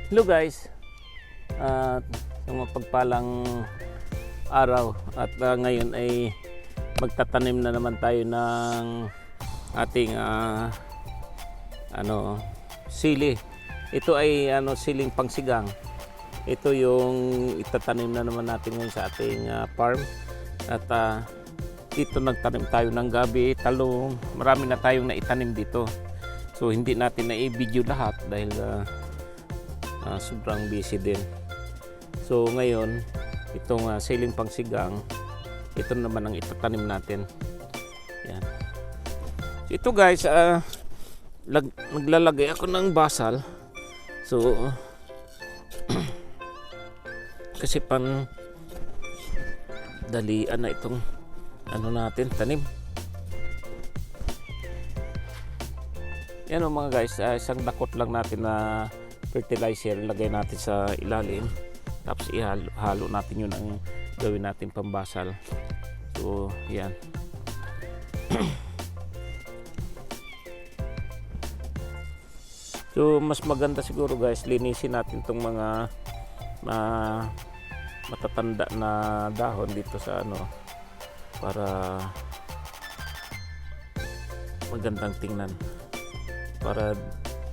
Hello guys, at mapagpalang araw at ngayon ay magtatanim na naman tayo ng ating sili. Ito ay siling pangsigang. Ito yung itatanim na naman natin ngayon sa ating farm. At dito nagtanim tayo ng gabi, talong, marami na tayong naitanim dito. So hindi natin na-i-video lahat dahil sobrang busy din. So ngayon, itong siling pangsigang, ito naman ang itatanim natin. Yan. So, ito guys, naglalagay ako ng basal. So kasi pan dalian na itong natin tanim. Yan o mga guys, isang dakot lang natin na fertilizer lagay natin sa ilalim, tapos ihalo natin yun ang gawin natin pambasal. So yan. So mas maganda siguro guys, linisin natin itong mga matatanda na dahon dito sa para magandang tingnan, para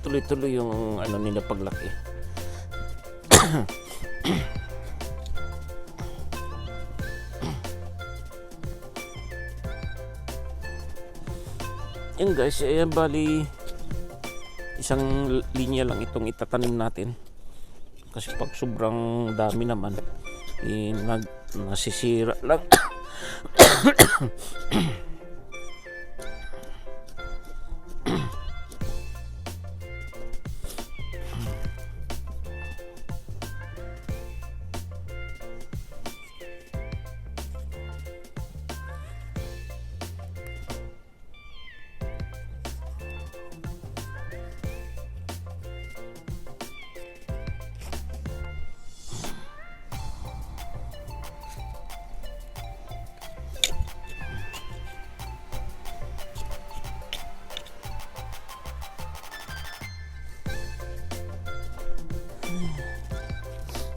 tuloy-tuloy yung nila paglaki. Yan guys, bali isang linya lang itong itatanim natin, kasi pag sobrang dami naman nasisira lang.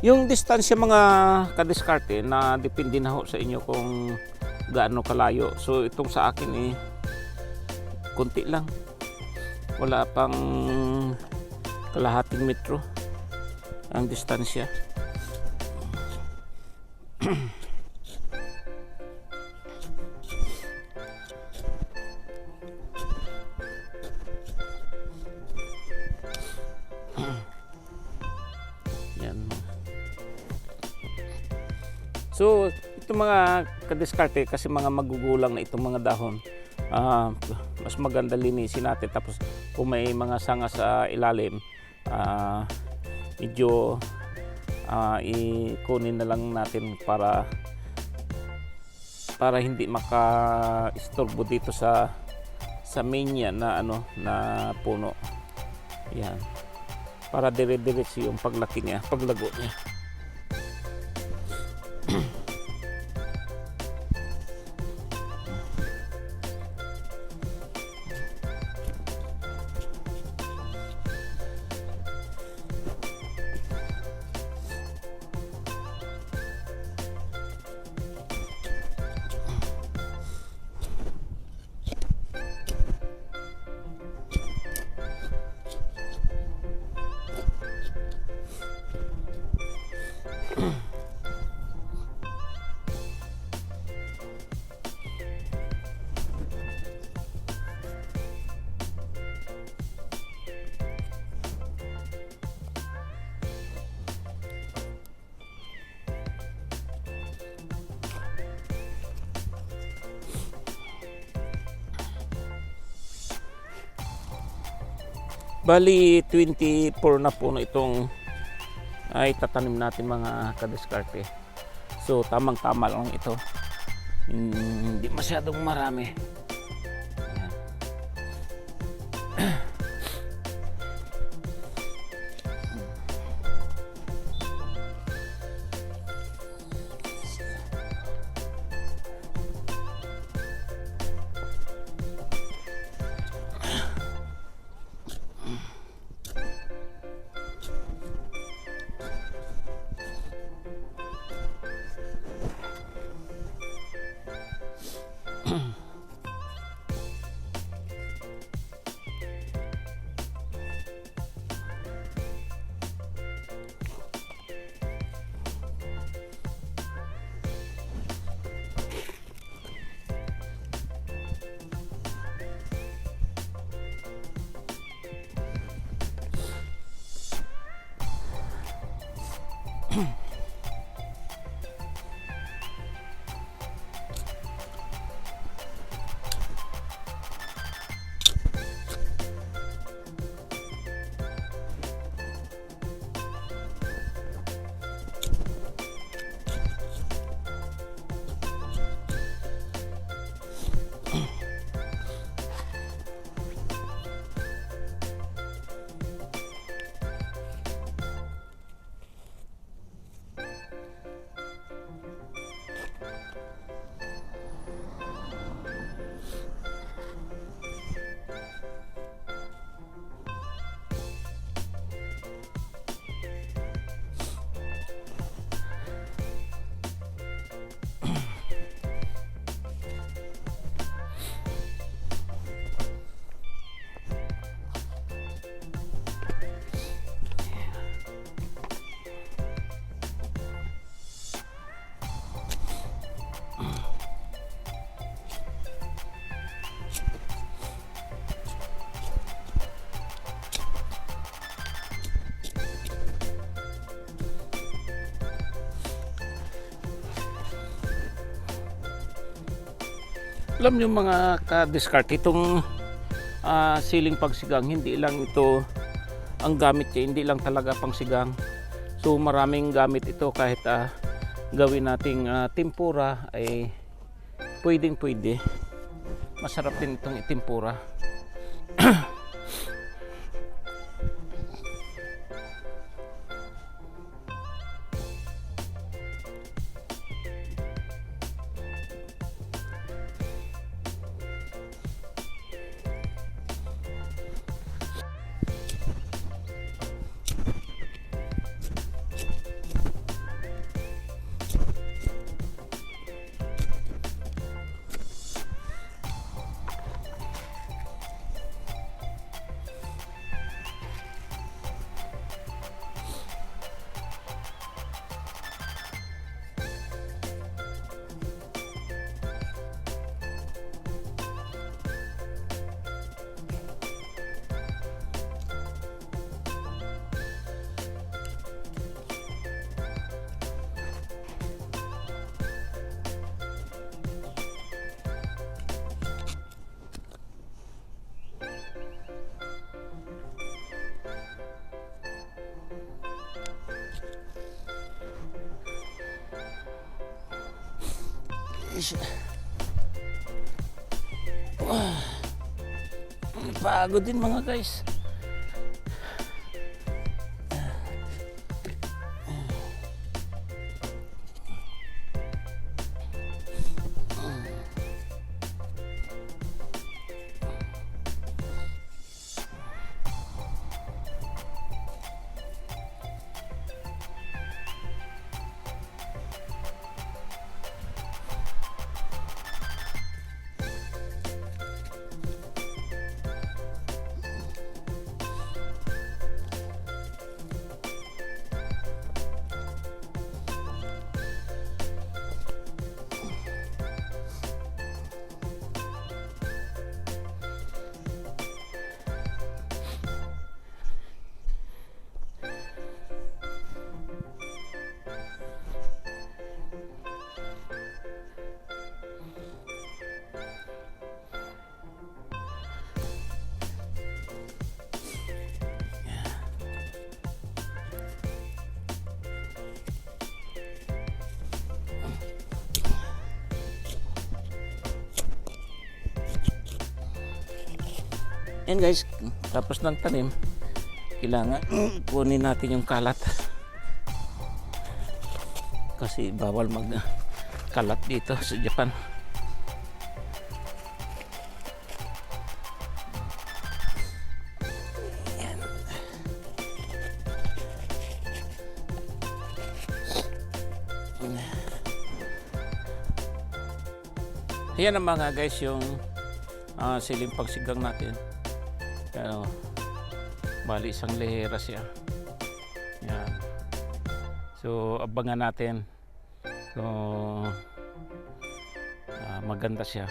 Yung distansya mga kadiskarte na depende na ho sa inyo kung gaano kalayo. So itong sa akin konti lang, wala pang kalahating metro ang distansya. So itong mga kadiskarte, kasi mga magugulang na itong mga dahon, mas maganda linisin natin. Tapos kung may mga sanga sa ilalim, medyo ikunin na lang natin para hindi maka-istorbo dito sa main yan na puno. Yan, para dire-diretso yung paglaki niya, paglago niya. Bali 24 na puno itong ay tatanim natin mga kadiskarte. So tamang-tama lang ito, hindi masyadong marami. Alam nyo mga ka-discard, itong siling pangsigang, hindi lang ito ang gamit niya, hindi lang talaga pangsigang. So maraming gamit ito, kahit gawin nating tempura ay pwedeng pwede. Masarap din itong tempura. Pagod din mga guys. Yan guys, tapos ng tanim, kailangan kunin natin yung kalat. Kasi bawal mag kalat dito sa Japan. Yan ang mga guys yung siling pagsigang natin. Ano, bali isang lehera siya. Yan. So abangan natin. So maganda siya.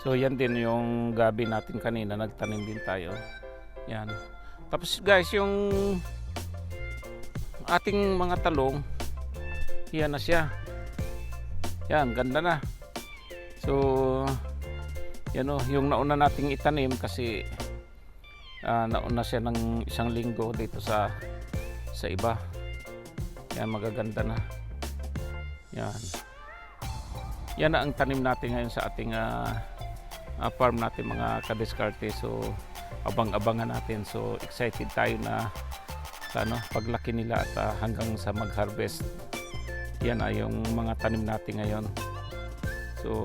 So yan din yung gabi natin kanina, nagtanim din tayo. Yan. Tapos guys, yung ating mga talong, yan na siya. Yan, ganda na. So yan o, yung nauna nating itanim kasi nauna siya ng isang linggo dito sa iba. Yan, magaganda na. Yan na ang tanim natin ngayon sa ating farm natin mga kadiskarte. So abang-abangan natin. So excited tayo na sa paglaki nila at hanggang sa mag-harvest. Yan ay yung mga tanim natin ngayon. So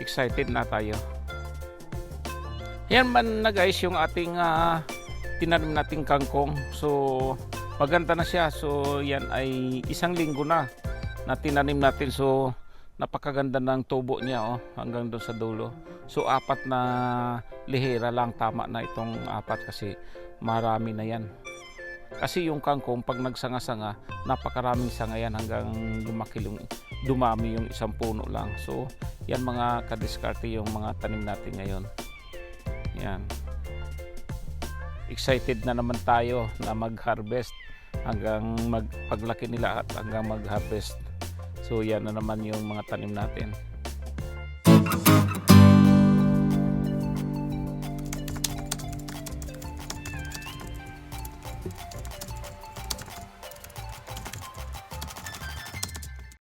excited na tayo. Yan man na guys yung ating tinanim nating kangkong. So maganda na siya. So yan ay isang linggo na tinanim natin. So napakaganda ng tubo niya hanggang doon sa dulo. So 4 na lihera lang, tama na itong 4 kasi marami na yan. Kasi yung kangkong pag nagsanga-sanga, napakaraming sanga yan hanggang dumami yung isang puno lang. So yan mga kadiskarte yung mga tanim natin ngayon. Yan. Excited na naman tayo na mag-harvest hanggang paglaki nila at hanggang mag-harvest. So yan na naman yung mga tanim natin.